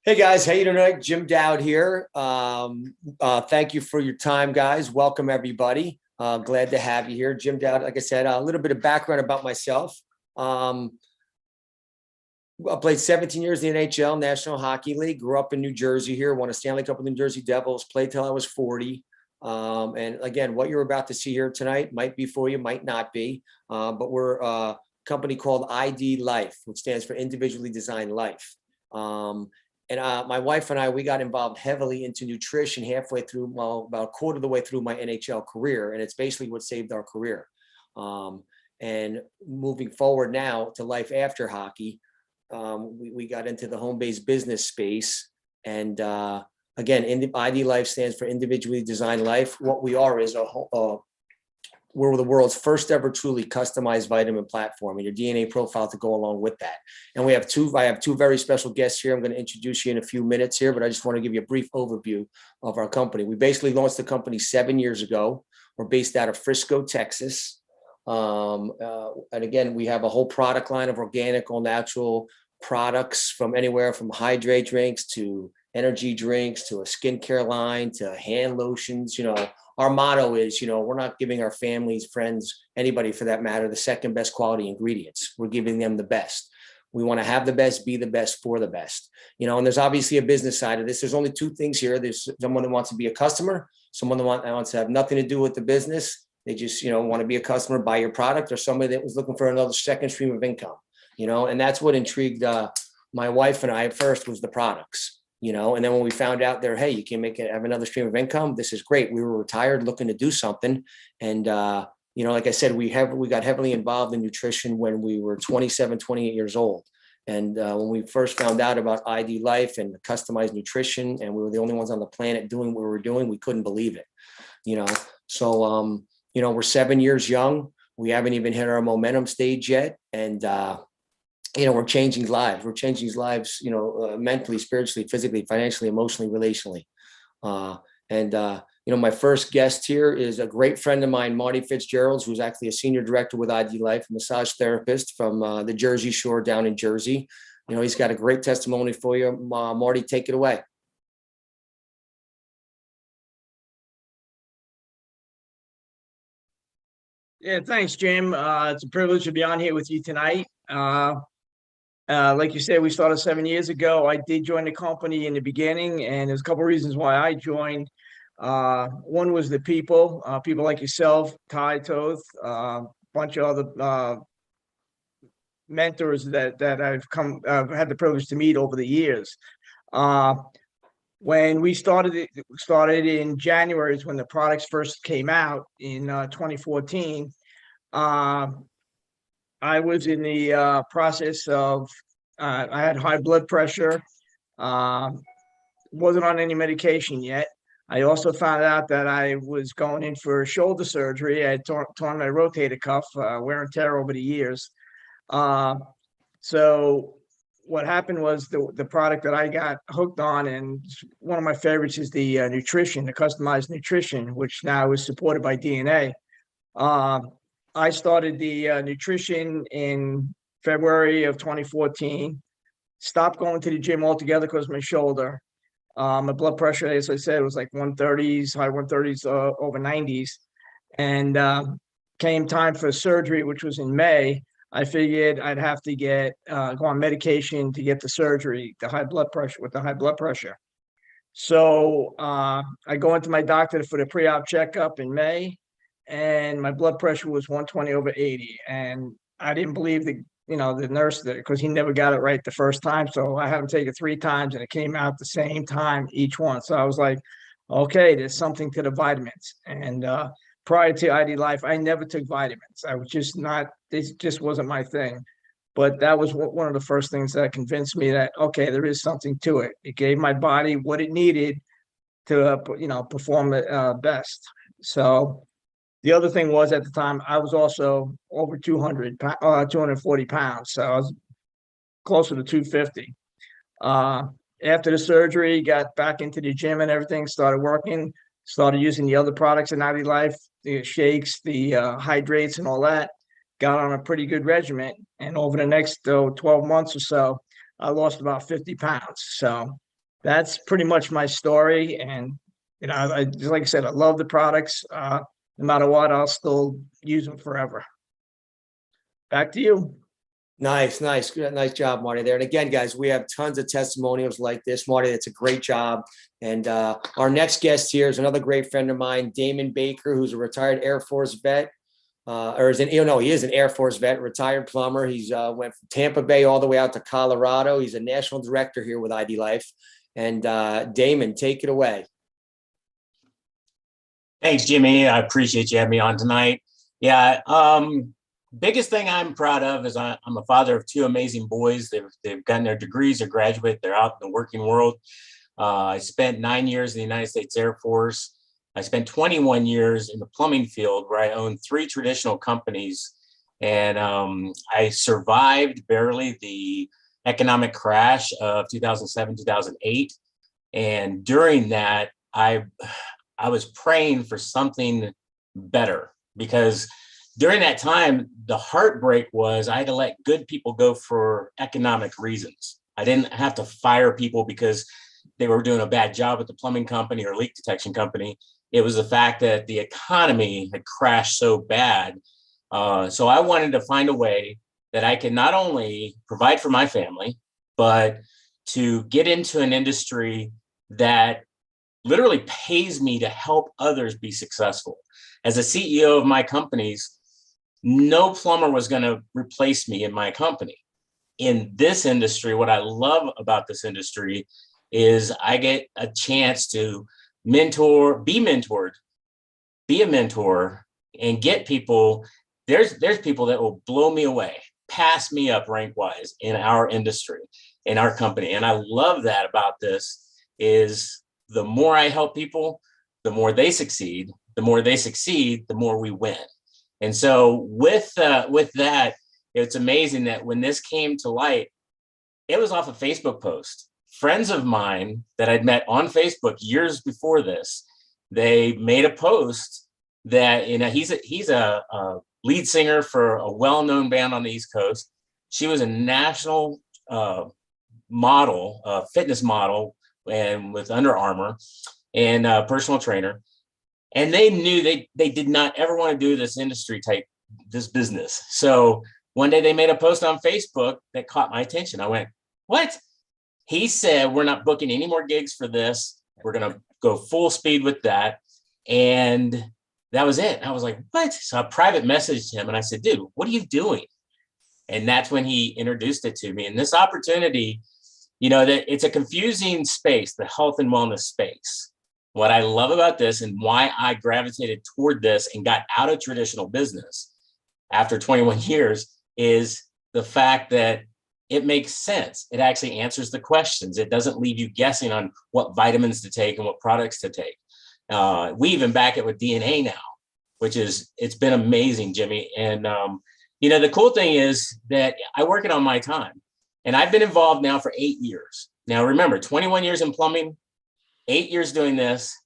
Hey guys, how you doing tonight? Jim Dowd here. Thank you for your time, guys. Welcome everybody. Glad to have you here, Jim Dowd. Like I said, a little bit of background about myself. Um, I played 17 years in the NHL, National Hockey League. Grew up in New Jersey here. Won a Stanley Cup with the New Jersey Devils. Played till I was 40. And again, what you're about to see here tonight might be for you, might not be. But we're a company called ID Life, which stands for Individually Designed Life. And my wife and I, we got involved heavily into nutrition halfway through, well, about a quarter of the way through my NHL career. And it's basically what saved our career. And moving forward now to life after hockey, we got into the home-based business space. And again, ID Life stands for Individually Designed Life. What we are is we're the world's first ever truly customized vitamin platform, and your DNA profile to go along with that. And I have two very special guests here. I'm going to introduce you in a few minutes here, but I just want to give you a brief overview of our company. We basically launched the company 7 years ago. We're based out of Frisco, Texas. And again, we have a whole product line of organic, all natural products, from anywhere from hydrate drinks to energy drinks to a skincare line to hand lotions. Our motto is, we're not giving our families, friends, anybody for that matter, the second best quality ingredients. We're giving them the best. We want to have the best, be the best for the best. And there's obviously a business side of this. There's only two things here. There's someone that wants to be a customer, someone that wants to have nothing to do with the business. They just, want to be a customer, buy your product, or somebody that was looking for another second stream of income, and that's what intrigued my wife and I at first, was the products. And then when we found out there, hey, you can have another stream of income, this is great. We were retired looking to do something. And, like I said, we got heavily involved in nutrition when we were 27, 28 years old. And when we first found out about ID Life and customized nutrition, and we were the only ones on the planet doing what we were doing, we couldn't believe it, So, we're 7 years young. We haven't even hit our momentum stage yet. And, we're changing lives. We're changing lives, mentally, spiritually, physically, financially, emotionally, relationally. My first guest here is a great friend of mine, Marty Fitzgerald, who's actually a senior director with ID Life, a massage therapist from the Jersey Shore down in Jersey. He's got a great testimony for you. Marty, take it away. Yeah, thanks, Jim. It's a privilege to be on here with you tonight. Like you said, we started 7 years ago. I did join the company in the beginning, and there's a couple of reasons why I joined. One was the people like yourself, Ty Toth, a bunch of other mentors that I've had the privilege to meet over the years. When we started in January is when the products first came out in 2014. I was in the process of, I had high blood pressure, wasn't on any medication yet. I also found out that I was going in for shoulder surgery. I had torn my rotator cuff, wear and tear over the years. So what happened was the product that I got hooked on, and one of my favorites is the nutrition, the customized nutrition, which now is supported by DNA. I started the nutrition in February of 2014, stopped going to the gym altogether because of my shoulder. My blood pressure, as I said, was like 130s, high 130s, over 90s. And came time for surgery, which was in May. I figured I'd have to go on medication to get the surgery, with the high blood pressure. So I go into my doctor for the pre-op checkup in May, and my blood pressure was 120/80. And I didn't believe the nurse, because he never got it right the first time. So I had him take it 3 times, and it came out the same time each one. So I was like, okay, there's something to the vitamins. And prior to ID Life, I never took vitamins. I was just not, this just wasn't my thing. But that was one of the first things that convinced me that, okay, there is something to it. It gave my body what it needed to, perform best. So the other thing was, at the time, I was also over 240 pounds. So I was closer to 250. After the surgery, got back into the gym and everything, started working, started using the other products in ID Life, the shakes, the hydrates and all that. Got on a pretty good regimen. And over the next 12 months or so, I lost about 50 pounds. So that's pretty much my story. And, I just, like I said, I love the products. No matter what, I'll still use them forever. Back to you. Nice, nice, nice job, Marty there. And again, guys, we have tons of testimonials like this. Marty, it's a great job. And our next guest here is another great friend of mine, Damon Baker, who's a retired Air Force vet. He is an Air Force vet, retired plumber. He's went from Tampa Bay all the way out to Colorado. He's a national director here with ID Life. And Damon, take it away. Thanks, Jimmy. I appreciate you having me on tonight. Yeah, biggest thing I'm proud of is I'm a father of two amazing boys. They've gotten their degrees, they're graduate, they're out in the working world. I spent 9 years in the United States Air Force. I spent 21 years in the plumbing field where I owned 3 traditional companies. And I survived barely the economic crash of 2007, 2008. And during that, I was praying for something better, because during that time, the heartbreak was I had to let good people go for economic reasons. I didn't have to fire people because they were doing a bad job at the plumbing company or leak detection company. It was the fact that the economy had crashed so bad. So I wanted to find a way that I could not only provide for my family, but to get into an industry that literally pays me to help others be successful. As a CEO of my companies, no plumber was going to replace me in my company. In this industry, what I love about this industry is I get a chance to mentor, be mentored, be a mentor, and get people. There's people that will blow me away, pass me up rank wise in our industry, in our company. And I love that about this is the more I help people, the more they succeed. The more they succeed, the more we win. And so with that, it's amazing that when this came to light, it was off a Facebook post. Friends of mine that I'd met on Facebook years before this, they made a post that, he's a lead singer for a well-known band on the East Coast. She was a national model, fitness model, and with Under Armour, and a personal trainer. And they knew they did not ever want to do this industry type, this business. So one day they made a post on Facebook that caught my attention. I went, what? He said, we're not booking any more gigs for this. We're going to go full speed with that. And that was it. I was like, what? So I private messaged him and I said, dude, what are you doing? And that's when he introduced it to me. And this opportunity, that it's a confusing space, the health and wellness space. What I love about this and why I gravitated toward this and got out of traditional business after 21 years is the fact that it makes sense. It actually answers the questions. It doesn't leave you guessing on what vitamins to take and what products to take. We even back it with DNA now, it's been amazing, Jimmy. And, the cool thing is that I work it on my time, and I've been involved now for 8 years. Now, remember, 21 years in plumbing, 8 years doing this.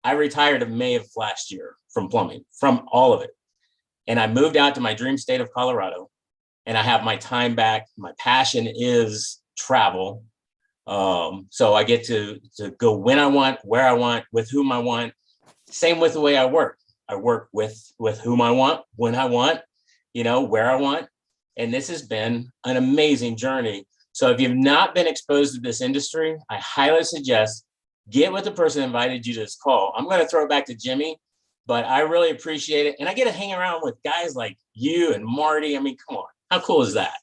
I retired in May of last year from plumbing, from all of it. And I moved out to my dream state of Colorado, and I have my time back. My passion is travel. So I get to go when I want, where I want, with whom I want. Same with the way I work. I work with whom I want, when I want, where I want. And this has been an amazing journey. So if you've not been exposed to this industry, I highly suggest get with the person who invited you to this call. I'm going to throw it back to Jimmy, but I really appreciate it. And I get to hang around with guys like you and Marty. I mean, come on. How cool is that?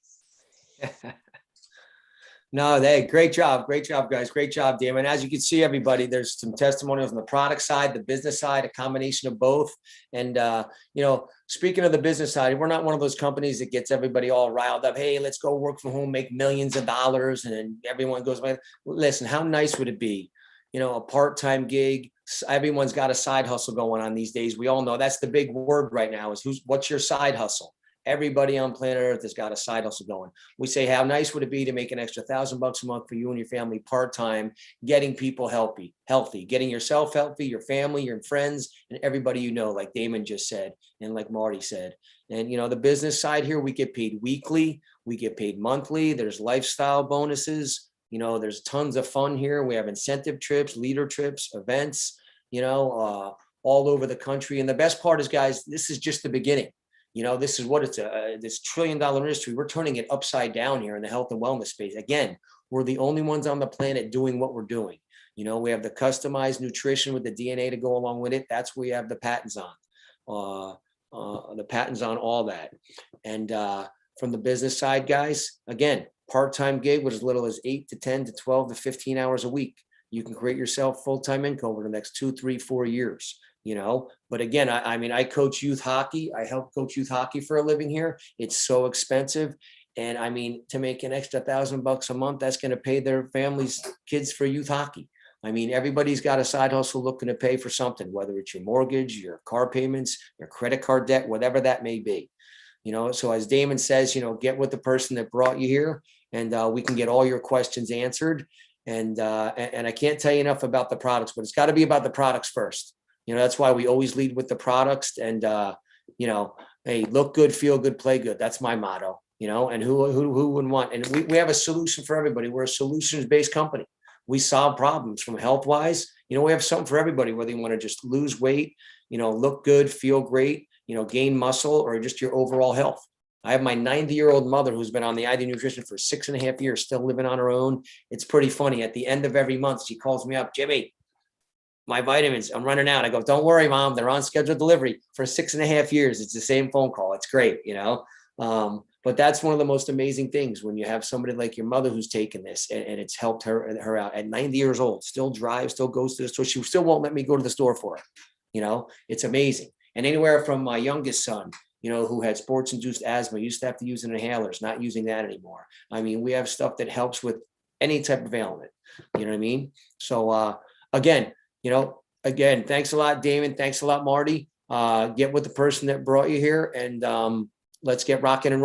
No, great job, guys. Great job, Damon. As you can see, everybody, there's some testimonials on the product side, the business side, a combination of both. And, speaking of the business side, we're not one of those companies that gets everybody all riled up. Hey, let's go work from home, make millions of dollars. And then everyone goes, listen, how nice would it be? A part-time gig. Everyone's got a side hustle going on these days. We all know that's the big word right now is what's your side hustle? Everybody on planet Earth has got a side hustle going. We say, how nice would it be to make an extra $1,000 a month for you and your family part-time, getting people healthy, getting yourself healthy, your family, your friends, and everybody like Damon just said, and like Marty said. And, the business side here, we get paid weekly, we get paid monthly. There's lifestyle bonuses. There's tons of fun here. We have incentive trips, leader trips, events, all over the country. And the best part is, guys, this is just the beginning. This is what it's this $1 trillion industry. We're turning it upside down here in the health and wellness space. Again, we're the only ones on the planet doing what we're doing. We have the customized nutrition with the DNA to go along with it. That's where we have the patents on. The patents on all that. And from the business side, guys, again, part-time gig with as little as 8 to 10 to 12 to 15 hours a week. You can create yourself full-time income over the next 2, 3, 4 years. But again, I coach youth hockey. I help coach youth hockey for a living here. It's so expensive. And to make an extra $1,000 a month, that's going to pay their families' kids for youth hockey. Everybody's got a side hustle looking to pay for something, whether it's your mortgage, your car payments, your credit card debt, whatever that may be. So as Damon says, get with the person that brought you here, and we can get all your questions answered. And I can't tell you enough about the products, but it's got to be about the products first. That's why we always lead with the products. And hey, look good, feel good, play good. That's my motto. And who wouldn't want? And we have a solution for everybody. We're a solutions-based company. We solve problems from health-wise. We have something for everybody, whether you want to just lose weight, look good, feel great, gain muscle, or just your overall health. I have my 90-year-old mother who's been on the ID Nutrition for 6.5 years, still living on her own. It's pretty funny. At the end of every month, she calls me up, Jimmy, my vitamins, I'm running out. I go, don't worry, Mom, they're on scheduled delivery for 6.5 years. It's the same phone call. It's great, But that's one of the most amazing things when you have somebody like your mother who's taken this and it's helped her out at 90 years old, still drives, still goes to the store. She still won't let me go to the store for her. It's amazing. And anywhere from my youngest son, who had sports-induced asthma, used to have to use inhalers, not using that anymore. We have stuff that helps with any type of ailment. You know what I mean? So again, thanks a lot, Damon. Thanks a lot, Marty. Get with the person that brought you here, and let's get rocking and rolling.